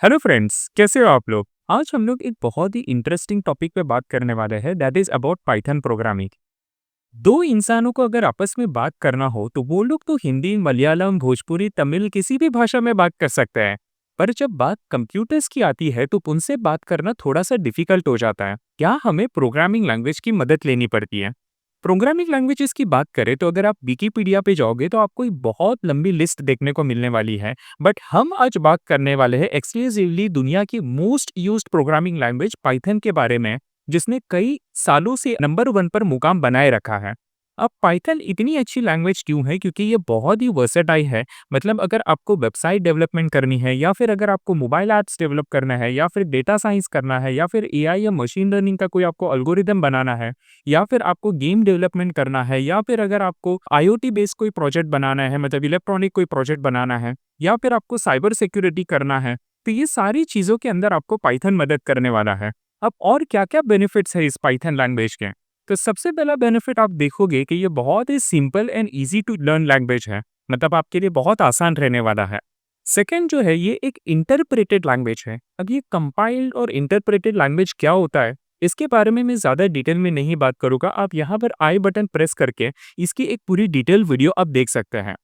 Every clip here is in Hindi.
हेलो फ्रेंड्स, कैसे हो आप लोग? आज हम लोग एक बहुत ही इंटरेस्टिंग टॉपिक पे बात करने वाले हैं that is about Python programming. दो इंसानों को अगर आपस में बात करना हो तो वो लोग तो हिंदी, मलयालम, भोजपुरी, तमिल किसी भी भाषा में बात कर सकते हैं। पर जब बात कंप्यूटर्स की आती है तो उनसे बात करना थोड़ा सा डिफिकल्ट हो जाता है। क्या हमें प्रोग्रामिंग लैंग्वेज की मदद लेनी पड़ती है? प्रोग्रामिंग लैंग्वेजेस की बात करें तो अगर आप विकिपीडिया पे जाओगे तो आपको एक बहुत लंबी लिस्ट देखने को मिलने वाली है। बट हम आज बात करने वाले हैं एक्सक्लूसिवली दुनिया की most used programming language Python के बारे में, जिसने कई सालों से नंबर वन पर मुकाम बनाए रखा है। अब पाइथन इतनी अच्छी लैंग्वेज क्यों है? क्योंकि ये बहुत ही वर्सेटाइल है। मतलब अगर आपको वेबसाइट डेवलपमेंट करनी है, या फिर अगर आपको मोबाइल ऐप्स डेवलप करना है, या फिर डेटा साइंस करना है, या फिर एआई या मशीन लर्निंग का कोई आपको एल्गोरिदम बनाना है, या फिर आपको गेम डेवलपमेंट करना है, या फिर अगर आपको आईओटी बेस्ड कोई प्रोजेक्ट बनाना है, मतलब इलेक्ट्रॉनिक कोई प्रोजेक्ट बनाना है, या फिर आपको साइबर सिक्योरिटी करना है, तो ये सारी चीज़ों के अंदर आपको पाइथन मदद करने वाला है। अब और क्या-क्या बेनिफिट्स है इस पाइथन लैंग्वेज के? तो सबसे पहला बेनिफिट आप देखोगे कि ये बहुत ही simple and easy to learn language है, मतलब आपके लिए बहुत आसान रहने वाला है। सेकंड जो है, ये एक इंटरप्रेटेड लैंग्वेज है। अब ये कंपाइल्ड और इंटरप्रेटेड लैंग्वेज क्या होता है, इसके बारे में मैं ज़्यादा डिटेल में नहीं बात करूँगा। आप यहाँ पर आई बटन प्रेस करके इसकी एक पूरी डिटेल वीडियो आप देख सकते हैं।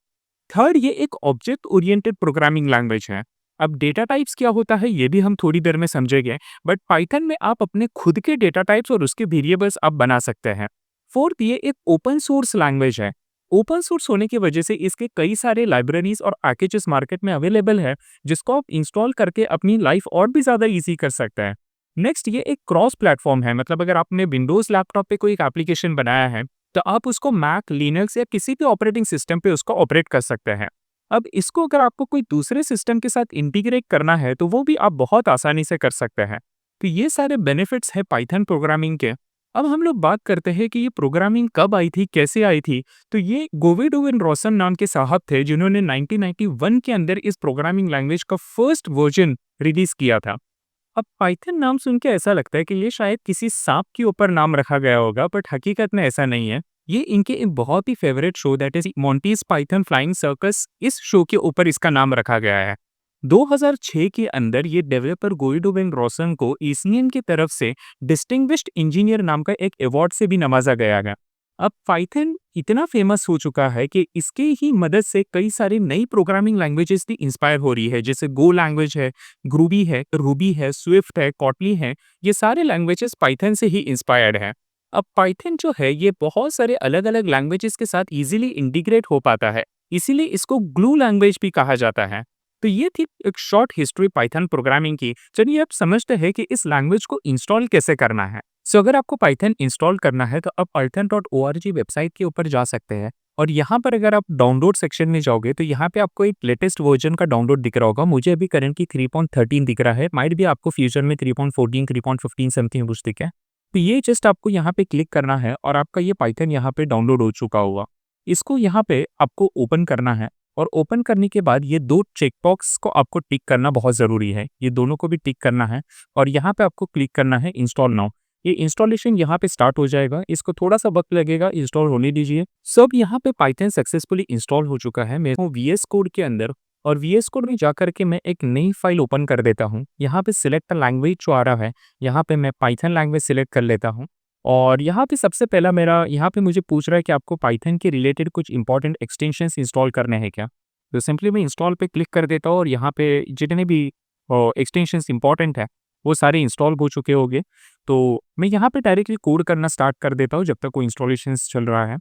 थर्ड, ये एक ऑब्जेक्ट ओरिएंटेड प्रोग्रामिंग लैंग्वेज है। अब डेटा टाइप्स क्या होता है ये भी हम थोड़ी देर में समझेंगे, बट पाइथन में आप अपने खुद के डेटा टाइप्स और उसके वेरिएबल्स आप बना सकते हैं। फोर्थ, ये एक ओपन सोर्स लैंग्वेज है। ओपन सोर्स होने की वजह से इसके कई सारे लाइब्रेरीज और पैकेजेस मार्केट में अवेलेबल है, जिसको आप इंस्टॉल करके अपनी लाइफ और भी ज़्यादा ईजी कर सकते हैं। नेक्स्ट, ये एक क्रॉस प्लेटफॉर्म है। मतलब अगर आपने विंडोज़ लैपटॉप पे कोई एक एप्लीकेशन बनाया है, तो आप उसको मैक, लिनक्स या किसी भी ऑपरेटिंग सिस्टम पे उसको ऑपरेट कर सकते हैं। अब इसको अगर आपको कोई दूसरे सिस्टम के साथ इंटीग्रेट करना है तो वो भी आप बहुत आसानी से कर सकते हैं। तो ये सारे बेनिफिट्स हैं पाइथन प्रोग्रामिंग के। अब हम लोग बात करते हैं कि ये प्रोग्रामिंग कब आई थी, कैसे आई थी। तो ये गोविडोविन रोसन नाम के साहब थे जिन्होंने 1991 के अंदर इस प्रोग्रामिंग लैंग्वेज का फर्स्ट वर्जन रिलीज किया था। अब पाइथन नाम सुन के ऐसा लगता है कि ये शायद किसी सांप के ऊपर नाम रखा गया होगा, बट हकीकत में ऐसा नहीं है। ये इनके एक बहुत ही favourite show that is Monty's python flying circus, इस शो के ऊपर इसका नाम रखा गया है। 2006 के अंदर ये डेवलपर गोइडो बेन रोसन को ईसीएन की तरफ से डिस्टिंग्विश्ड इंजीनियर नाम का एक अवार्ड से भी नवाजा गया है। अब पाइथन इतना फेमस हो चुका है कि इसके ही मदद से कई सारी नई प्रोग्रामिंग लैंग्वेजेस भी इंस्पायर हो रही है, जैसे गो लैंग्वेज है, ग्रूबी है, रूबी है, स्विफ्ट है, कॉटली है। ये सारे लैंग्वेजेस पाइथन से ही इंस्पायर्ड है। अब पाइथन जो है ये बहुत सारे अलग अलग लैंग्वेजेस के साथ इजीली इंटीग्रेट हो पाता है, इसीलिए इसको ग्लू लैंग्वेज भी कहा जाता है। तो ये थी एक शॉर्ट हिस्ट्री पाइथन प्रोग्रामिंग की। चलिए अब समझते हैं कि इस लैंग्वेज को इंस्टॉल कैसे करना है। सो अगर आपको पाइथन इंस्टॉल करना है तो आप python.org वेबसाइट के ऊपर जा सकते हैं, और यहाँ पर अगर आप डाउनलोड सेक्शन में जाओगे तो यहाँ पे आपको एक लेटेस्ट वर्जन का डाउनलोड दिख रहा होगा। मुझे अभी करंटली 3.13 दिख रहा है, माइट भी आपको फ्यूचर में 3.14, 3.15 समथिंग कुछ दिखे। तो ये जस्ट आपको यहाँ पे क्लिक करना है और आपका ये पाइथन यहाँ पे डाउनलोड हो चुका होगा। इसको यहाँ पे आपको ओपन करना है, और ओपन करने के बाद ये दो चेकबॉक्स को आपको टिक करना बहुत ज़रूरी है। ये दोनों को भी टिक करना है, और यहाँ पे आपको क्लिक करना है इंस्टॉल नाउ। ये इंस्टॉलेशन यहाँ पे स्टार्ट हो जाएगा, इसको थोड़ा सा वक्त लगेगा, इंस्टॉल होने दीजिए। सब यहाँ पे पाइथन सक्सेसफुली इंस्टॉल हो चुका है। मैं हूँ वीएस कोड के अंदर, और वीएस कोड में जाकर के मैं एक नई फाइल ओपन कर देता हूँ। यहाँ पे सिलेक्ट लैंग्वेज जो आ रहा है, यहाँ पे मैं पाइथन लैंग्वेज सिलेक्ट कर लेता हूँ। और यहाँ पे सबसे पहला मेरा, यहाँ पे मुझे पूछ रहा है कि आपको पाइथन के रिलेटेड कुछ इंपॉर्टेंट एक्सटेंशंस इंस्टॉल करने हैं क्या। तो सिंपली मैं इंस्टॉल पे क्लिक कर देता हूँ, और यहाँ पे जितने भी एक्सटेंशंस इंपॉर्टेंट है वो सारे इंस्टॉल हो चुके होंगे। तो मैं यहाँ पे डायरेक्टली कोड करना स्टार्ट कर देता हूँ जब तक वो इंस्टॉलेशंस चल रहा है।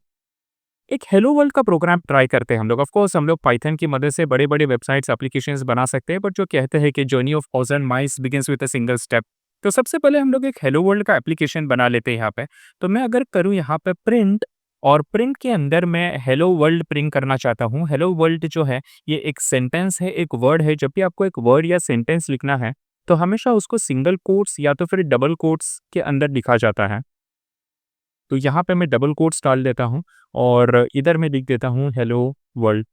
एक हेलो वर्ल्ड का प्रोग्राम ट्राई करते हैं हम लोग। ऑफ कोर्स हम लोग पाइथन की मदद से बड़े-बड़े वेबसाइट्स, एप्लीकेशंस बना सकते हैं, बट जो कहते हैं कि journey of 1000 miles begins with a single step. तो सबसे पहले हम लोग एक हेलो वर्ल्ड का एप्लीकेशन बना लेते हैं यहाँ पे। तो मैं अगर करूँ यहाँ पे प्रिंट, और प्रिंट के अंदर मैं हेलो वर्ल्ड प्रिंट करना चाहता हूँ। हेलो वर्ल्ड जो है ये एक सेंटेंस है, एक वर्ड है। जब भी आपको एक वर्ड या सेंटेंस लिखना है तो हमेशा उसको सिंगल कोट्स या तो फिर डबल कोट्स के अंदर लिखा जाता है। तो यहाँ पे मैं डबल कोट्स डाल देता हूँ, और इधर मैं लिख देता हूँ हेलो वर्ल्ड।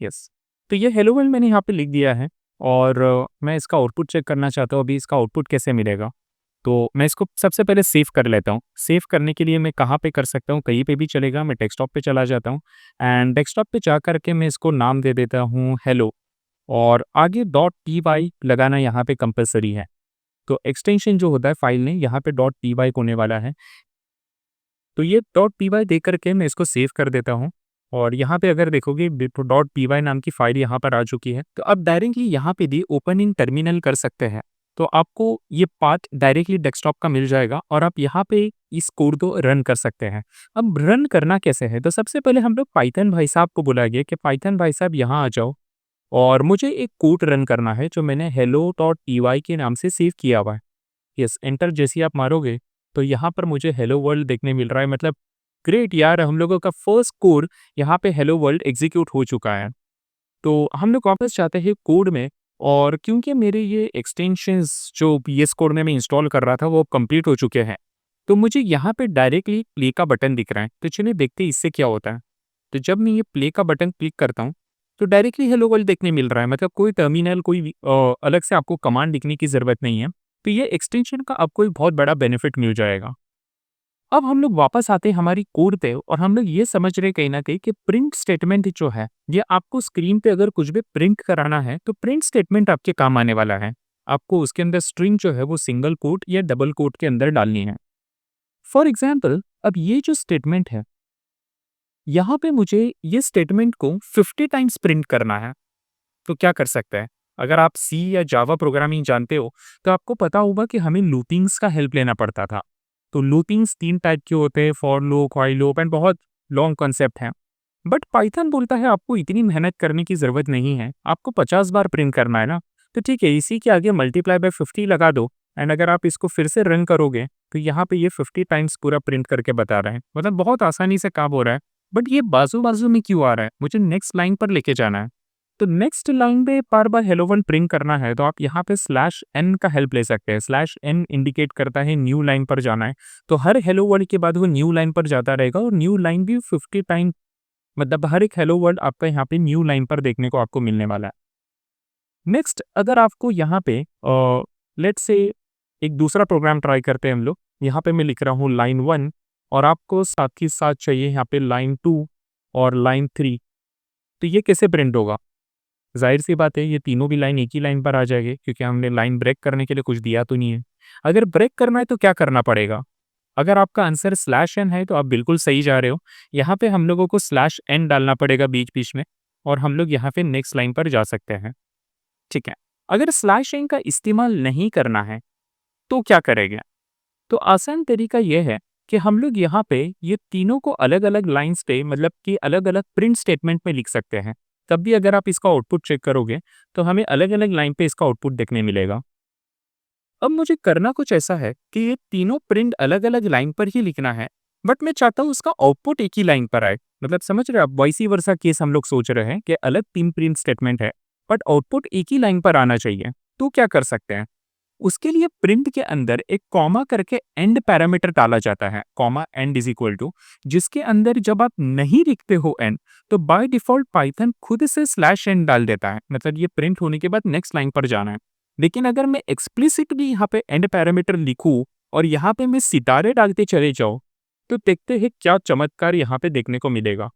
यस। तो ये हेलो वर्ल्ड मैंने यहाँ पे लिख दिया है, और मैं इसका आउटपुट चेक करना चाहता हूँ अभी इसका आउटपुट कैसे मिलेगा। तो मैं इसको सबसे पहले सेव कर लेता हूँ। सेव करने के लिए मैं कहाँ पे कर सकता हूँ, कहीं पे भी चलेगा। मैं डेस्कटॉप पे चला जाता हूँ, एंड डेस्कटॉप पे जा कर के मैं इसको नाम दे देता हूँ हेलो। और आगे डॉट टी वाई लगाना यहाँ पे कंपलसरी है। तो एक्सटेंशन जो होता है फाइल ने यहाँ पे डॉट टी वाई होने वाला है। तो ये डॉट पी वाई दे करके मैं इसको सेव कर देता हूँ और यहाँ पे अगर देखोगे डॉट पी वाई नाम की फाइल यहाँ पर आ चुकी है। तो अब डायरेक्टली यहाँ पे भी ओपन इन टर्मिनल कर सकते हैं। तो आपको ये पाथ डायरेक्टली डेस्कटॉप का मिल जाएगा और आप यहाँ पे इस कोड को रन कर सकते हैं। अब रन करना कैसे है, तो सबसे पहले हम लोग पाइथन भाई साहब को बुलाएंगे कि पाइथन भाई साहब यहाँ आ जाओ और मुझे एक कोड रन करना है जो मैंने हेलो डॉट पी वाई के नाम से सेव किया हुआ है। यस, एंटर जैसे ही आप मारोगे तो यहाँ पर मुझे हेलो वर्ल्ड देखने मिल रहा है। मतलब ग्रेट यार, हम लोगों का फर्स्ट कोड यहाँ पे हेलो वर्ल्ड एग्जीक्यूट हो चुका है। तो हम लोग वापस जाते हैं कोड में और क्योंकि मेरे ये एक्सटेंशंस जो पीएस कोड में मैं इंस्टॉल कर रहा था वो कंप्लीट हो चुके हैं, तो मुझे यहाँ पे डायरेक्टली प्ले का बटन दिख रहा है। तो चलिए देखते हैं इससे क्या होता है। तो जब मैं ये प्ले का बटन क्लिक करता हूँ तो डायरेक्टली हेलो वर्ल्ड देखने मिल रहा है। मतलब कोई टर्मिनल कोई अलग से आपको कमांड लिखने की ज़रूरत नहीं है। तो ये एक्सटेंशन का आपको एक बहुत बड़ा बेनिफिट मिल जाएगा। अब हम लोग वापस आते हैं हमारी कोड पे और हम लोग ये समझ रहे कहीं ना कहीं कि प्रिंट स्टेटमेंट जो है ये आपको स्क्रीन पे अगर कुछ भी प्रिंट कराना है तो प्रिंट स्टेटमेंट आपके काम आने वाला है। आपको उसके अंदर स्ट्रिंग जो है वो सिंगल कोट या डबल कोट के अंदर डालनी है। फॉर एग्जाम्पल, अब ये जो स्टेटमेंट है यहाँ पे मुझे ये स्टेटमेंट को 50 टाइम्स प्रिंट करना है। तो क्या कर सकते हैं, अगर आप सी या जावा प्रोग्रामिंग जानते हो तो आपको पता होगा कि हमें लूपिंग्स का हेल्प लेना पड़ता था। तो लूपिंग्स 3 टाइप के होते हैं, for loop, while loop and बहुत लॉन्ग कॉन्सेप्ट है। बट पाइथन बोलता है आपको इतनी मेहनत करने की ज़रूरत नहीं है, आपको 50 बार प्रिंट करना है ना। तो ठीक है, इसी के आगे मल्टीप्लाई बाय 50 लगा दो एंड अगर आप इसको फिर से रन करोगे तो यहाँ पे ये 50 टाइम्स पूरा प्रिंट करके बता रहे हैं। मतलब बहुत आसानी से काम हो रहा है। बट ये बाजू बाजू में क्यों आ रहा है, मुझे नेक्स्ट लाइन पर लेके जाना है। तो नेक्स्ट लाइन पे बार बार हेलो वर्ल्ड प्रिंट करना है तो आप यहाँ पे स्लैश एन का हेल्प ले सकते हैं। स्लैश एन इंडिकेट करता है न्यू लाइन पर जाना है। तो हर हेलो वर्ल्ड के बाद वो न्यू लाइन पर जाता रहेगा और न्यू लाइन भी 50 टाइम, मतलब हर एक हेलो वर्ल्ड आपका यहाँ पे न्यू लाइन पर देखने को आपको मिलने वाला है। नेक्स्ट, अगर आपको यहाँ पे लेट्स से एक दूसरा प्रोग्राम ट्राई करते हैं हम लोग। यहाँ पे मैं लिख रहा हूँ लाइन 1 और आपको साथ ही साथ चाहिए यहाँ पे लाइन 2 और लाइन 3। तो ये कैसे प्रिंट होगा? ज़ाहिर सी बात है ये तीनों भी लाइन एक ही लाइन पर आ जाएंगे क्योंकि हमने लाइन ब्रेक करने के लिए कुछ दिया तो नहीं है। अगर ब्रेक करना है तो क्या करना पड़ेगा? अगर आपका आंसर स्लैश एन है तो आप बिल्कुल सही जा रहे हो। यहाँ पे हम लोगों को स्लैश एन डालना पड़ेगा बीच-बीच में और हम लोग यहाँ पे नेक्स्ट लाइन पर जा सकते हैं। ठीक है। अगर स्लैश एन का इस्तेमाल नहीं करना है तो क्या करेंगे? तो आसान तरीका ये है कि हम लोग यहाँ पे ये तीनों को अलग-अलग लाइन्स पे, मतलब कि अलग-अलग प्रिंट स्टेटमेंट में लिख सकते हैं। तब भी अगर आप इसका आउटपुट चेक करोगे तो हमें अलग-अलग लाइन पे इसका आउटपुट देखने मिलेगा। अब मुझे करना कुछ ऐसा है कि ये तीनों प्रिंट अलग-अलग लाइन पर ही लिखना है, बट मैं चाहता हूँ उसका आउटपुट एक ही लाइन पर आए। मतलब समझ रहे हो आप, वाइस वर्सा केस हम लोग सोच रहे हैं कि अलग 3 प्रिंट स्टेटमेंट है, बट आउटपुट एक ही लाइन पर आना चाहिए। तो क्या कर सकते हैं? उसके लिए प्रिंट के अंदर एक कॉमा करके एंड पैरामीटर डाला जाता है। Comma end is equal to, जिसके अंदर जब आप नहीं लिखते हो एंड तो बाय डिफॉल्ट पाइथन खुद से स्लैश एंड डाल देता है। मतलब ये प्रिंट होने के बाद नेक्स्ट लाइन पर जाना है। लेकिन अगर मैं एक्सप्लिसिटली यहाँ पे एंड पैरामीटर लिखूँ और यहाँ पे मैं सितारे डालते चले जाऊँ तो देखते हैं क्या चमत्कार यहाँ पे देखने को मिलेगा।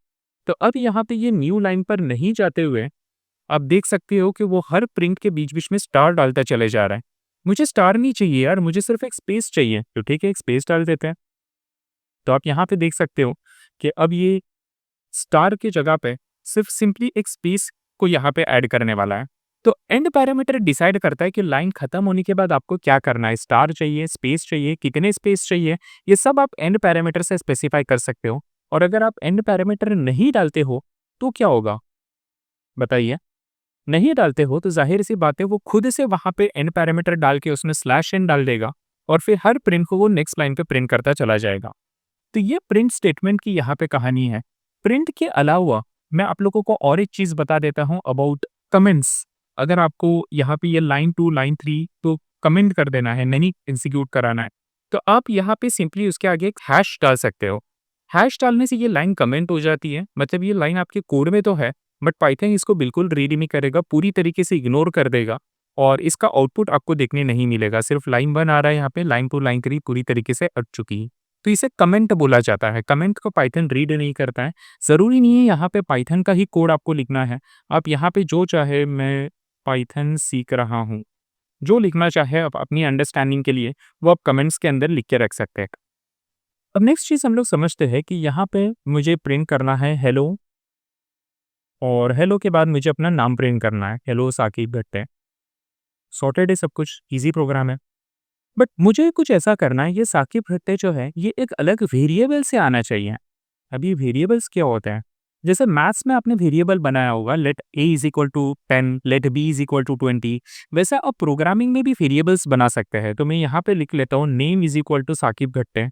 तो अब यहाँ पे ये न्यू लाइन पर नहीं जाते हुए आप देख सकते हो कि वो हर प्रिंट के बीच-बीच में स्टार डालता चले जा रहा है। मुझे स्टार नहीं चाहिए यार, मुझे सिर्फ़ एक स्पेस चाहिए। तो ठीक है, एक स्पेस डाल देते हैं। तो आप यहाँ पे देख सकते हो कि अब ये स्टार की जगह पे सिर्फ़ सिंपली एक स्पेस को यहाँ पे ऐड करने वाला है। तो एंड पैरामीटर डिसाइड करता है कि लाइन खत्म होने के बाद आपको क्या करना है। स्टार चाहिए, स्पेस चाहिए, कितने स्पेस चाहिए, ये सब आप एंड पैरामीटर से स्पेसिफ़ाई कर सकते हो। और अगर आप एंड पैरामीटर नहीं डालते हो, तो क्या होगा? बताइए। नहीं डालते हो तो ज़ाहिर-सी बात है वो खुद से वहाँ पे एंड पैरामीटर डाल के उसमें स्लैश एन डाल देगा और फिर हर प्रिंट को वो नेक्स्ट लाइन पे प्रिंट करता चला जाएगा। तो ये प्रिंट स्टेटमेंट की यहाँ पे कहानी है। प्रिंट के अलावा मैं आप लोगों को और एक चीज़ बता देता हूँ अबाउट कमेंट्स। अगर आपको यहाँ पे ये लाइन 2, लाइन 3 तो कमेंट कर देना है, नहीं एग्ज़ीक्यूट कराना है। तो आप यहाँ पे सिंपली उसके आगे एक हैश डाल सकते हो। हैश डालने से ये लाइन कमेंट हो जाती है। मतलब ये लाइन आपके कोड में तो है बट पाइथन इसको बिल्कुल रीड नहीं करेगा, पूरी तरीके से इग्नोर कर देगा और इसका आउटपुट आपको देखने नहीं मिलेगा। सिर्फ लाइन 1 आ रहा है यहाँ पे, लाइन 2, लाइन 3 पूरी तरीके से अट चुकी है। तो इसे कमेंट बोला जाता है। कमेंट को पाइथन रीड नहीं करता है। ज़रूरी नहीं है यहाँ पे पाइथन का ही कोड आपको लिखना है। आप यहाँ पे जो चाहे, मैं पाइथन सीख रहा हूँ। जो लिखना चाहे आप अपनी अंडरस्टैंडिंग के लिए वो आप कमेंट्स के अंदर लिख के रख सकते हैं। अब नेक्स्ट चीज़ हम लोग समझते हैं कि यहाँ पे मुझे प्रिंट करना है हेलो, और हेलो के बाद मुझे अपना नाम प्रिंट करना है, हेलो साकिब भट्टे। सॉर्टेड है सब कुछ, ईज़ी प्रोग्राम है। बट मुझे कुछ ऐसा करना है, ये साकिब भट्टे जो है ये एक अलग वेरिएबल से आना चाहिए। अभी वेरिएबल्स क्या होते हैं? जैसे मैथ्स में आपने वेरिएबल बनाया होगा, let a is equal to 10, let b is equal to 20। वैसे आप प्रोग्रामिंग में भी वेरिएबल्स बना सकते हैं। तो मैं यहाँ पे लिख लेता हूँ name is equal to Saqib Bhatte,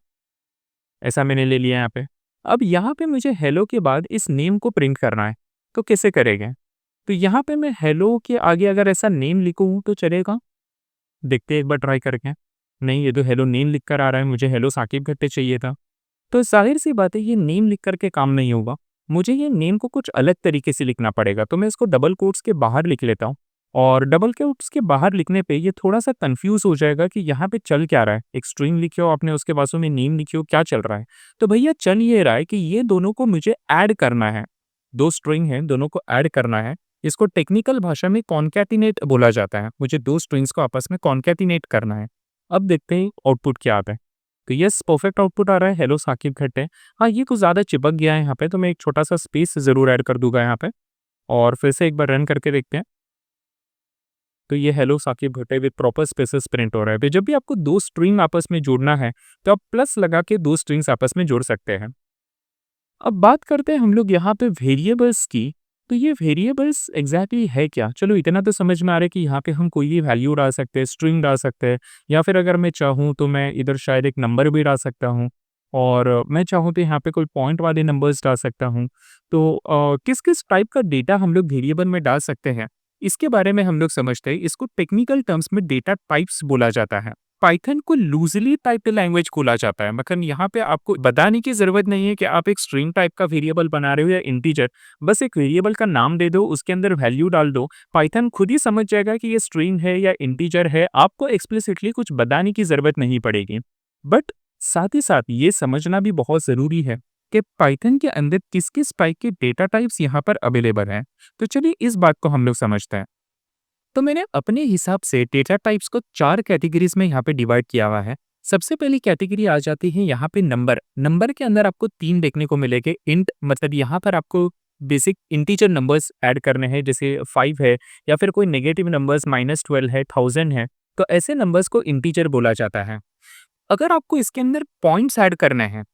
ऐसा मैंने ले लिया यहाँ पे। अब यहाँ पे मुझे हेलो के बाद इस नेम को प्रिंट करना है, तो कैसे करेंगे? तो यहाँ पे मैं हेलो के आगे अगर ऐसा नेम लिखूँ तो चलेगा? देखते हैं एक बार ट्राई करके। नहीं, ये तो हेलो नेम लिख कर आ रहा है, मुझे हेलो साकिब भट्टे चाहिए था। तो ज़ाहिर-सी बात है ये नेम लिख कर के काम नहीं होगा। मुझे ये नेम को कुछ अलग तरीके से लिखना पड़ेगा। तो मैं इसको डबल कोट्स के बाहर लिख लेता हूँ, और डबल कोट्स के बाहर लिखने पे ये थोड़ा-सा कन्फ्यूज़ हो जाएगा कि यहाँ पे चल क्या रहा है। एक स्ट्रिंग लिखी हो आपने, उसके बाजू में नेम लिखी हो, क्या चल रहा है? तो भैया चल ये रहा है कि ये दोनों को मुझे ऐड करना है। 2 स्ट्रिंग हैं, दोनों को ऐड करना है। इसको टेक्निकल भाषा में कॉनकैटिनेट बोला जाता है। मुझे 2 स्ट्रिंग्स को आपस में कॉनकैटिनेट करना है। अब देखते हैं आउटपुट क्या आता है। तो यस, परफेक्ट आउटपुट आ रहा है, हेलो साकिब भट्टे। हाँ, ये कुछ ज़्यादा चिपक गया है यहाँ पे, तो मैं एक छोटा-सा स्पेस ज़रूर ऐड कर दूँगा यहाँ पे, और फिर से एक बार रन करके देखते हैं। तो ये हेलो साकिब भट्टे विद प्रॉपर स्पेसेस प्रिंट हो रहा है। तो जब भी आपको 2 स्ट्रिंग आपस में जोड़ना है, तो आप प्लस लगा के 2 स्ट्रिंग्स आपस में जोड़ सकते हैं। अब बात करते हैं हम लोग यहाँ पे वेरिएबल्स की। तो ये वेरिएबल्स एग्जैक्टली है क्या? चलो इतना तो समझ में आ रहा है कि यहाँ पे हम कोई भी वैल्यू डाल सकते हैं, स्ट्रिंग डाल सकते हैं, या फिर अगर मैं चाहूँ तो मैं इधर शायद एक नंबर भी डाल सकता हूँ, और मैं चाहूँ तो यहाँ पे कोई पॉइंट वाले नंबर्स डाल सकता हूँ। तो किस-किस टाइप का डेटा हम लोग वेरिएबल में डाल सकते हैं, इसके बारे में हम लोग समझते हैं। इसको टेक्निकल टर्म्स में डेटा टाइप्स बोला जाता है। पाइथन को लूजली टाइप्ड लैंग्वेज बोला जाता है। मगर यहाँ पे आपको बताने की ज़रूरत नहीं है कि आप एक स्ट्रिंग टाइप का वेरिएबल बना रहे हो या इंटीजर। बस एक वेरिएबल का नाम दे दो, उसके अंदर वैल्यू डाल दो, पाइथन खुद ही समझ जाएगा कि ये स्ट्रिंग है या इंटीजर है। आपको एक्सप्लिसिटली कुछ बताने की ज़रूरत नहीं पड़ेगी। बट साथ ही साथ ये समझना भी बहुत ज़रूरी है कि पाइथन के अंदर किस-किस टाइप के डेटा टाइप्स यहाँ पर अवेलेबल हैं। तो चलिए इस बात को हम लोग समझते हैं। तो मैंने अपने हिसाब से डेटा टाइप्स को 4 कैटेगरीज में यहाँ पे डिवाइड किया हुआ है। सबसे पहली कैटेगरी आ जाती है यहाँ पे नंबर। नंबर के अंदर आपको 3 देखने को मिलेंगे। इंट मतलब यहाँ पर आपको बेसिक इंटीजर नंबर्स ऐड करने हैं, जैसे 5 है, या फिर कोई नेगेटिव नंबर्स -12 है, 1000 है। तो ऐसे नंबर्स को इंटीजर बोला जाता है। अगर आपको इसके अंदर पॉइंट्स ऐड करने हैं,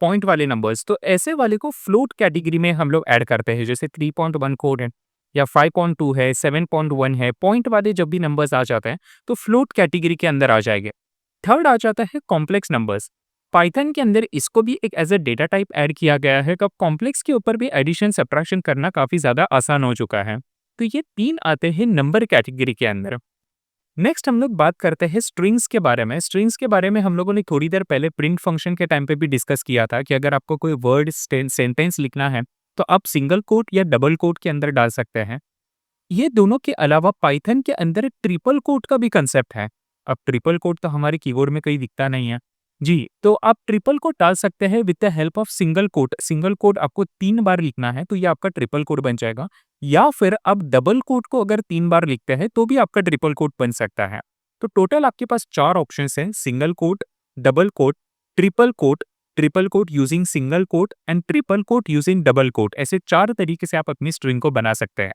पॉइंट वाले नंबर्स, तो ऐसे वाले को फ्लोट कैटेगरी में हम लोग ऐड करते हैं। जैसे 3.1 कोड है, या 5.2 है, 7.1 है। पॉइंट वाले जब भी नंबर्स आ जाते हैं तो फ्लोट कैटेगरी के अंदर आ जाएंगे। थर्ड आ जाता है कॉम्प्लेक्स नंबर्स। पाइथन के अंदर इसको भी एक as a data type add किया गया है। कब कॉम्प्लेक्स के ऊपर भी एडिशन सब्ट्रैक्शन करना काफी ज्यादा आसान हो चुका है। तो ये 3 आते हैं नंबर कैटेगरी के अंदर। नेक्स्ट हम लोग बात करते हैं स्ट्रिंग्स के बारे में। स्ट्रिंग्स के बारे में हम लोगों ने थोड़ी देर पहले प्रिंट फंक्शन के टाइम पे भी डिस्कस किया था कि अगर आपको कोई वर्ड सेंटेंस लिखना है तो आप सिंगल कोट या डबल कोट के अंदर डाल सकते हैं। ये दोनों के अलावा पाइथन के अंदर ट्रिपल कोट का भी कंसेप्ट है। अब ट्रिपल कोट तो हमारे कीबोर्ड में कहीं दिखता नहीं है जी, तो आप ट्रिपल कोट डाल सकते हैं with the help of single quote. Single quote आपको 3 बार लिखना है तो ये आपका ट्रिपल कोट बन जाएगा, या फिर आप डबल कोट को अगर 3 बार लिखते हैं तो भी आपका ट्रिपल कोट बन सकता है। तो टोटल आपके पास 4 ऑप्शंस हैं: single quote, double quote, triple quote, triple quote using single quote and triple quote using double quote. ऐसे 4 तरीके से आप अपनी स्ट्रिंग को बना सकते हैं।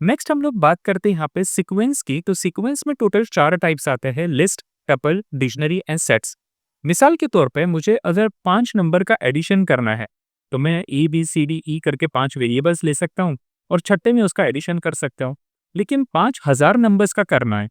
नेक्स्ट हम लोग बात करते हैं यहाँ पे सीक्वेंस की। तो सीक्वेंस में टोटल 4 टाइप्स आते हैं: list, tuple, dictionary and sets. मिसाल के तौर पे मुझे अगर 5 नंबर का एडिशन करना है तो मैं A B C D E करके 5 वेरिएबल्स ले सकता हूँ और छठे में उसका एडिशन कर सकता हूँ। लेकिन 5000 नंबर्स का करना है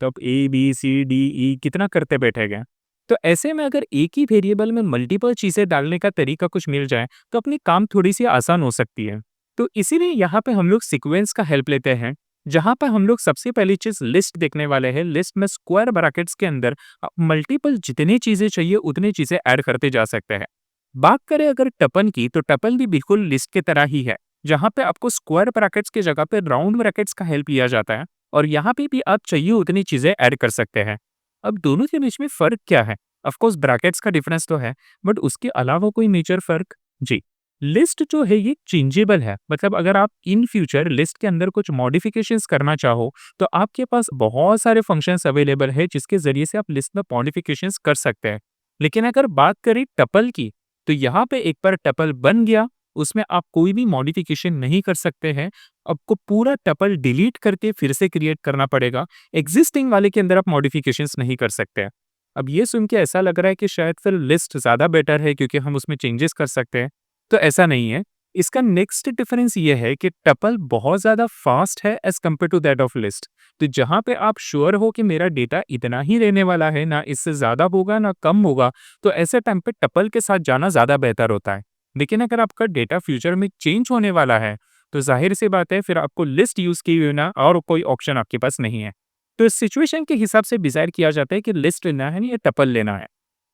तो अब A B C D E कितना करते बैठेगा। तो ऐसे में अगर एक ही वेरिएबल में मल्टीपल चीजें डालने का तरीका कुछ मिल जाए तो अपनी काम थोड़ी सी आसान हो सकती है। तो इसीलिए यहाँ पे हम लोग सीक्वेंस का हेल्प लेते हैं, जहाँ पर हम लोग सबसे पहली चीज लिस्ट देखने वाले हैं। लिस्ट में स्क्वायर ब्रैकेट्स के अंदर मल्टीपल जितनी चीजें चाहिए उतनी चीजें ऐड करते जा सकते हैं। बात करें अगर टपल की, तो टपल भी बिल्कुल लिस्ट के तरह ही है, जहाँ पे आपको स्क्वायर ब्रैकेट्स की जगह पे राउंड ब्रैकेट्स का हेल्प लिया जाता है, और यहाँ पे भी आप चाहिए उतनी चीजें ऐड कर सकते हैं। अब दोनों के बीच में फर्क क्या है? ऑफ कोर्स ब्रैकेट्स का डिफरेंस तो है, बट उसके अलावा कोई मेजर फर्क? जी, लिस्ट जो है ये चेंजेबल है, मतलब अगर आप इन फ्यूचर लिस्ट के अंदर कुछ मॉडिफिकेशंस करना चाहो तो आपके पास बहुत सारे फंक्शंस अवेलेबल है जिसके जरिए से आप लिस्ट में मॉडिफिकेशंस कर सकते हैं। लेकिन अगर बात करें टपल की, तो यहाँ पे एक बार टपल बन गया, उसमें आप कोई भी मॉडिफिकेशन नहीं कर सकते हैं। आपको पूरा टपल डिलीट करके फिर से क्रिएट करना पड़ेगा। एग्जिस्टिंग वाले के अंदर आप मॉडिफिकेशंस नहीं कर सकते हैं। अब ये सुन के ऐसा लग रहा है कि शायद फिर लिस्ट ज़्यादा बेटर है क्योंकि हम उसमें चेंजेस कर सकते हैं। तो ऐसा नहीं है। इसका नेक्स्ट डिफरेंस ये है कि टपल बहुत ज़्यादा फास्ट है as compare to that of list. तो जहाँ पे आप श्योर हो कि मेरा डेटा इतना ही रहने वाला है, ना इससे ज़्यादा होगा ना कम होगा, तो ऐसे टाइम पे टपल के साथ जाना ज़्यादा बेहतर होता है। लेकिन अगर आपका डेटा फ्यूचर में चेंज होने वाला है, तो ज़ाहिर-सी बात है फिर आपको लिस्ट यूज़ किए बिना और कोई ऑप्शन आपके पास नहीं है। तो इस सिचुएशन के हिसाब से डिसाइड किया जाता है कि लिस्ट लेना है या टपल लेना है।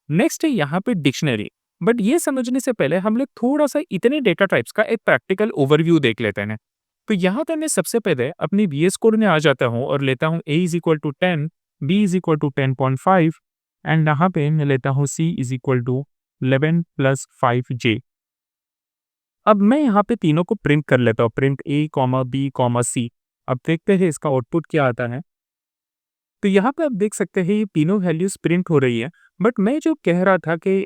नेक्स्ट है यहाँ पे डिक्शनरी। बट ये समझने से पहले हम लोग थोड़ा-सा इतने डेटा टाइप्स का एक प्रैक्टिकल ओवरव्यू देख लेते हैं। तो यहाँ पे मैं सबसे पहले अपनी वीएस कोड में आ जाता हूँ और लेता हूँ a is equal to 10, b is equal to 10.5 and यहाँ पे मैं लेता हूँ c is equal to 11 plus 5j। अब मैं यहाँ पे तीनों को प्रिंट कर लेता हूँ, प्रिंट a, b, c। अब देखते हैं इसका आउटपुट क्या आता है। तो यहाँ पे आप देख सकते हैं ये तीनों वैल्यूज प्रिंट हो रही है। बट मैं जो कह रहा था कि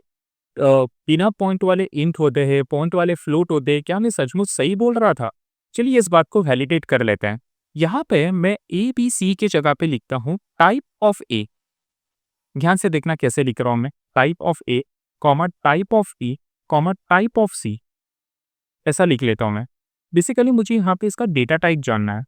बिना पॉइंट वाले इंट होते हैं, पॉइंट वाले फ्लोट होते हैं, क्या मैं सचमुच सही बोल रहा था? चलिए इस बात को वैलिडेट कर लेते हैं। यहाँ पे मैं ए बी सी के जगह पे लिखता हूँ टाइप ऑफ ए। ध्यान से देखना कैसे लिख रहा हूँ मैं, type of A, comma type of B, comma type of C, ऐसा लिख लेता हूँ मैं। बेसिकली मुझे यहाँ पे इसका डेटा टाइप जानना है।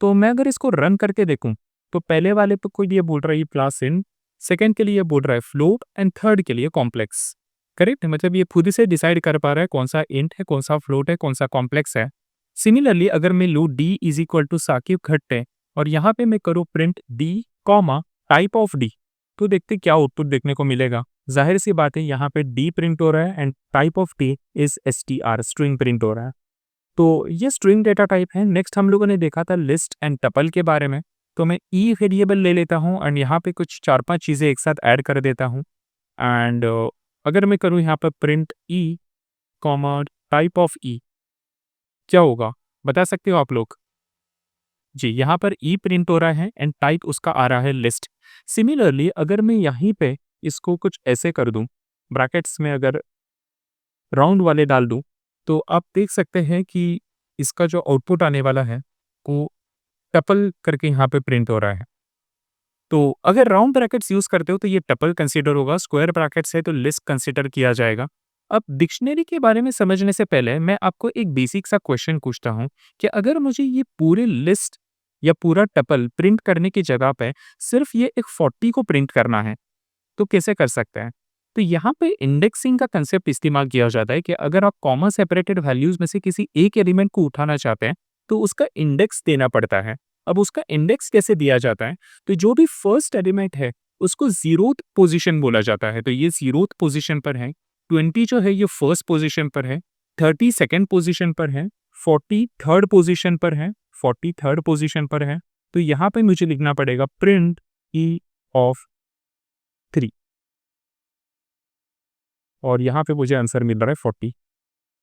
तो मैं अगर इसको रन करके देखूँ, तो पहले वाले पे कोई ये बोल रहा है ये क्लास इन, सेकंड के लिए ये बोल रहा है फ्लोट एंड थर्ड के लिए कॉम्प्लेक्स। करेक्ट, मतलब ये खुद से डिसाइड कर पा रहा है कौन सा इंट है, कौन सा फ्लोट है, कौन सा कॉम्प्लेक्स है। सिमिलरली अगर मैं लूँ D is equal to Saqib Khatte और यहाँ पे मैं करूँ print D comma type of D, तो देखते क्या आउटपुट देखने को मिलेगा। जाहिर सी बात है यहाँ पे डी प्रिंट हो रहा है and type of D is str, string print हो रहा है। तो ये स्ट्रिंग डेटा टाइप है। नेक्स्ट हम लोगों ने देखा था लिस्ट एंड टपल के बारे में। तो मैं ई वेरिएबल ले लेता हूँ एंड यहाँ पे कुछ 4-5 चीज़ें एक साथ ऐड कर देता हूँ। एंड अगर मैं करूँ यहाँ पर print E comma type of E, क्या होगा बता सकते हो आप लोग? जी, यहाँ पर ई प्रिंट हो रहा है एंड टाइप उसका आ रहा है लिस्ट। सिमिलरली अगर मैं यहीं पे इसको कुछ ऐसे कर दूँ, ब्रैकेट्स में अगर राउंड वाले डाल दूँ, तो आप देख सकते हैं कि इसका जो आउटपुट आने वाला है, वो टपल करके यहाँ पे प्रिंट हो रहा है। तो अगर राउंड ब्रैकेट्स यूज़ करते हो तो ये टपल कंसीडर होगा, स्क्वायर ब्रैकेट्स है तो लिस्ट कंसीडर किया जाएगा। अब डिक्शनरी के बारे में समझने से पहले मैं आपको एक बेसिक सा क्वेश्चन पूछता हूँ कि अगर मुझे ये पूरे लिस्ट या पूरा टपल प्रिंट करने की जगह पे सिर्फ ये एक 40 को प्रिंट करना है, तो कैसे कर सकते हैं? तो यहाँ पे इंडेक्सिंग का कंसेप्ट इस्तेमाल किया जाता है कि अगर आप कॉमा सेपरेटेड वैल्यूज में से किसी एक एलिमेंट को उठाना चाहते हैं, तो उसका इंडेक्स देना पड़ता है। अब उसका इंडेक्स कैसे दिया जाता है? तो जो भी फर्स्ट एलिमेंट है, उसको ज़ीरोथ पोज़ीशन बोला जाता है। तो ये ज़ीरोथ पोज़ीशन पर है, 20 जो है ये फर्स्ट पोज़ीशन पर है, 30 सेकंड पोज़ीशन पर है, 40 थर्ड पोज़ीशन पर है, 40 थर्ड पोज़ीशन पर है। तो यहाँ पे मुझे लिखना पड़ेगा प्रिंट ई ऑफ 3 और यहाँ पे मुझे आंसर मिल रहा है 40।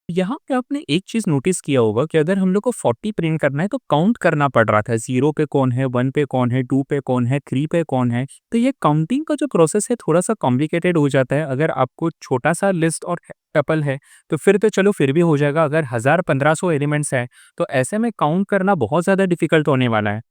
यहाँ पे आपने एक चीज़ नोटिस किया होगा कि अगर हम लोग को 40 प्रिंट करना है तो काउंट करना पड़ रहा था, 0 पे कौन है, 1 पे कौन है, 2 पे कौन है, 3 पे कौन है। तो ये काउंटिंग का जो प्रोसेस है थोड़ा-सा कॉम्प्लिकेटेड हो जाता है। अगर आपको छोटा-सा लिस्ट और टपल है तो फिर तो चलो फिर भी हो जाएगा। अगर 1000-1500 एलिमेंट्स हैं तो ऐसे में काउंट करना बहुत ज़्यादा डिफ़िकल्ट होने वाला है।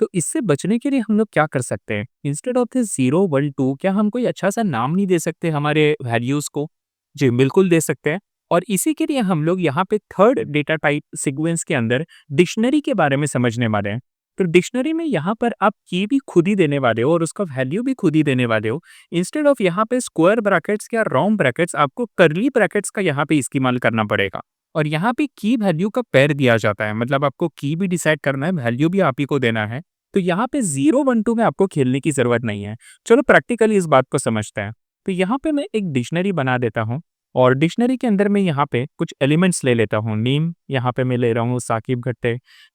तो इससे बचने के लिए हम लोग क्या कर सकते हैं? इंस्टेड ऑफ दिस 0, 1, 2 क्या हम कोई अच्छा-सा नाम नहीं दे सकते हमारे वैल्यूज़ को? जी, बिल्कुल दे सकते हैं। और इसी के लिए हम लोग यहाँ पे थर्ड डेटा टाइप सीक्वेंस के अंदर डिक्शनरी के बारे में समझने वाले हैं। तो डिक्शनरी में यहाँ पर आप की भी खुद ही देने वाले हो और उसका वैल्यू भी खुद ही देने वाले हो। इंस्टेड ऑफ यहाँ पे स्क्वायर ब्रैकेट्स या राउंड ब्रैकेट्स, आपको कर्ली ब्रैकेट्स का यहाँ पे इस्तेमाल करना पड़ेगा। और यहाँ पे की वैल्यू का पेयर दिया जाता है, मतलब आपको की भी डिसाइड करना है, वैल्यू भी आप ही को देना है। तो यहाँ पे 0, 1, 2 में आपको खेलने की ज़रूरत नहीं है। चलो प्रैक्टिकली इस बात को समझते हैं। तो यहाँ पे मैं एक डिक्शनरी बना देता हूँ और डिक्शनरी के अंदर मैं यहाँ पे कुछ एलिमेंट्स ले लेता हूँ। नेम यहाँ पे मैं ले रहा हूँ साकिब गट्टे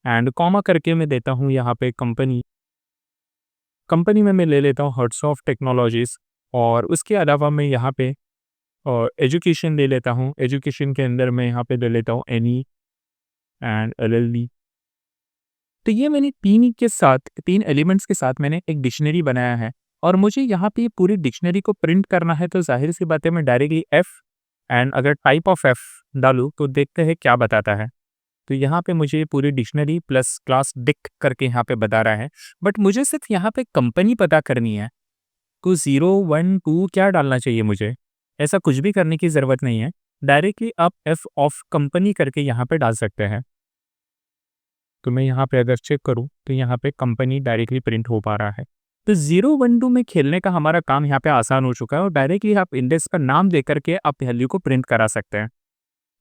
एंड कॉमा करके मैं देता हूँ यहाँ पे कंपनी। कंपनी में मैं ले लेता हूँ हर्ट्स ऑफ टेक्नोलॉजीज़ और उसके अलावा मैं यहाँ पे और एजुकेशन ले लेता हूँ। एजुकेशन के अंदर मैं यहाँ पे ले लेता हूँ एनी एंड एलएलडी। तो ये मैंने 3 एलिमेंट्स के साथ मैंने एक डिक्शनरी बनाया है और मुझे यहाँ पे ये पूरी डिक्शनरी को प्रिंट करना है, तो ज़ाहिर-सी बात है मैं डायरेक्टली एफ एंड अगर टाइप ऑफ एफ डालूँ तो देखते हैं क्या बताता है। तो यहाँ पे मुझे पूरी डिक्शनरी प्लस क्लास डिक करके यहाँ पे बता रहा है, बट मुझे सिर्फ यहाँ पे कंपनी पता करनी है। तो 0, 1, 2 क्या डालना चाहिए मुझे? ऐसा कुछ भी करने की ज़रूरत नहीं है। डायरेक्टली आप एफ ऑफ कंपनी करके यहाँ पे डाल सकते हैं। तो मैं यहाँ पे अगर चेक करूँ तो यहाँ पे कंपनी डायरेक्टली प्रिंट हो पा रहा है। तो 0, 1, 2 में खेलने का हमारा काम यहाँ पे आसान हो चुका है और डायरेक्टली आप इंडेक्स का नाम दे करके आप वैल्यू को प्रिंट करा सकते हैं।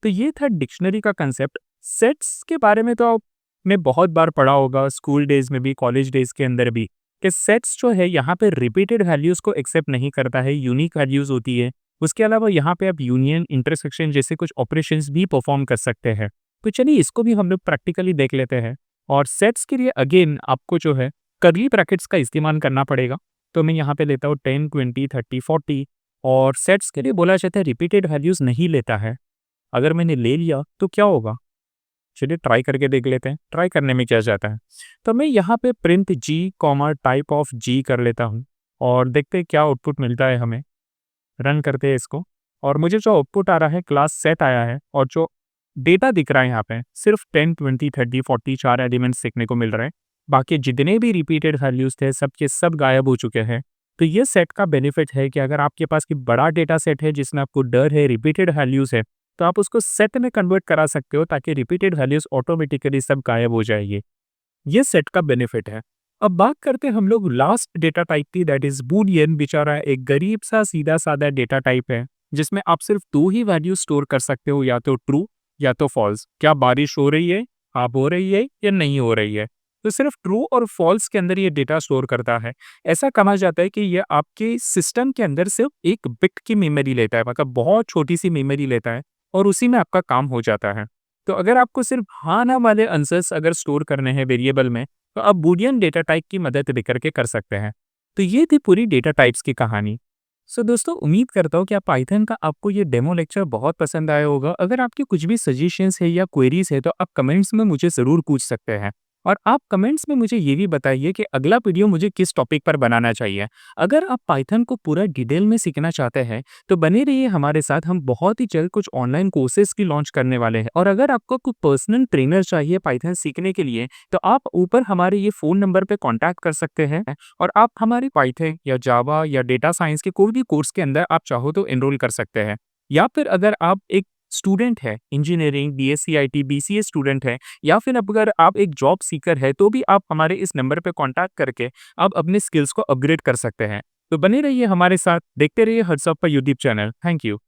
तो ये था डिक्शनरी का कंसेप्ट। सेट्स के बारे में तो आपने बहुत बार पढ़ा होगा, स्कूल डेज में भी, कॉलेज डेज के अंदर भी, कि सेट्स जो है यहाँ पे रिपीटेड वैल्यूज़ को एक्सेप्ट नहीं करता है, यूनिक वैल्यूज़ होती है। उसके अलावा यहाँ पे आप यूनियन, इंटरसेक्शन जैसे कुछ ऑपरेशंस भी परफॉर्म कर सकते हैं। तो चलिए इसको भी हम लोग प्रैक्टिकली देख लेते हैं। और सेट्स के लिए अगेन आपको जो है कर्ली ब्रैकेट्स का इस्तेमाल करना पड़ेगा। तो मैं यहाँ पे लेता हूँ 10, 20, 30, 40 और सेट्स के लिए बोला जाता है रिपीटेड वैल्यूज़ नहीं लेता है। अगर मैंने ले लिया तो क्या होगा? चलिए ट्राई करके देख लेते हैं। ट्राई करने में क्या जाता है? तो मैं यहाँ पे print G comma type of G कर लेता हूँ और देखते हैं क्या आउटपुट मिलता है हमें। रन करते हैं इसको और मुझे जो आउटपुट आ रहा है क्लास सेट आया है और जो डेटा दिख रहा है यहाँ पे सिर्फ 10, 20, 30, 40 4 एलिमेंट्स देखने को मिल रहे हैं। बाकी जितने भी रिपीटेड वैल्यूज थे सब के सब गायब हो चुके हैं। तो ये सेट का बेनिफिट है कि अगर आपके पास की बड़ा डेटा सेट है जिसमें आपको डर है, रिपीटेड वैल्यूज है, तो आप उसको सेट में कन्वर्ट करा सकते हो ताकि रिपीटेड वैल्यूज ऑटोमेटिकली सब गायब हो जाएगी। ये सेट का बेनिफिट है। अब बात करते हैं हम लोग लास्ट डेटा टाइप की, दैट इज बूलियन। बेचारा एक गरीब सा सीधा साधा डेटा टाइप है जिसमें आप सिर्फ 2 ही वैल्यू स्टोर कर सकते हो, या तो ट्रू या तो फॉल्स। क्या बारिश हो रही है, आप हो रही है या नहीं हो रही है। तो सिर्फ ट्रू और फॉल्स के अंदर ये डेटा स्टोर करता है। ऐसा कहा जाता है कि ये आपके सिस्टम के अंदर सिर्फ 1 बिट की मेमोरी लेता है, मतलब बहुत छोटी सी मेमोरी लेता है और उसी में आपका काम हो जाता है। तो अगर आपको सिर्फ हाँ ना वाले आंसर्स अगर स्टोर करने हैं वेरिएबल में, तो आप बूलियन डेटा टाइप की मदद लेकर के कर सकते हैं। तो ये थी पूरी डेटा टाइप्स की कहानी। सो दोस्तों, उम्मीद करता हूँ कि आप पाइथन का आपको ये डेमो लेक्चर बहुत पसंद आया होगा। अगर आपके कुछ भी सजेशंस है या क्वेरीज है तो आप कमेंट्स में मुझे ज़रूर पूछ सकते हैं। और आप कमेंट्स में मुझे ये भी बताइए कि अगला वीडियो मुझे किस टॉपिक पर बनाना चाहिए। अगर आप पाइथन को पूरा डिटेल में सीखना चाहते हैं तो बने रहिए हमारे साथ। हम बहुत ही जल्द कुछ ऑनलाइन कोर्सेज की लॉन्च करने वाले हैं। और अगर आपको कोई पर्सनल ट्रेनर चाहिए पाइथन सीखने के लिए तो आप ऊपर हमारे ये फ़ोन नंबर पर कॉन्टैक्ट कर सकते हैं और आप हमारे पाइथन या जावा या डेटा साइंस के कोई भी कोर्स के अंदर आप चाहो तो एनरोल कर सकते हैं। या फिर अगर आप एक स्टूडेंट है, engineering, BSc IT, BCA student है, या फिर अब अगर आप एक जॉब सीकर है तो भी आप हमारे इस नंबर पे कॉन्टैक्ट करके आप अपने स्किल्स को अपग्रेड कर सकते हैं। तो बने रहिए हमारे साथ, देखते रहिए hearts of YouTube channel. Thank you.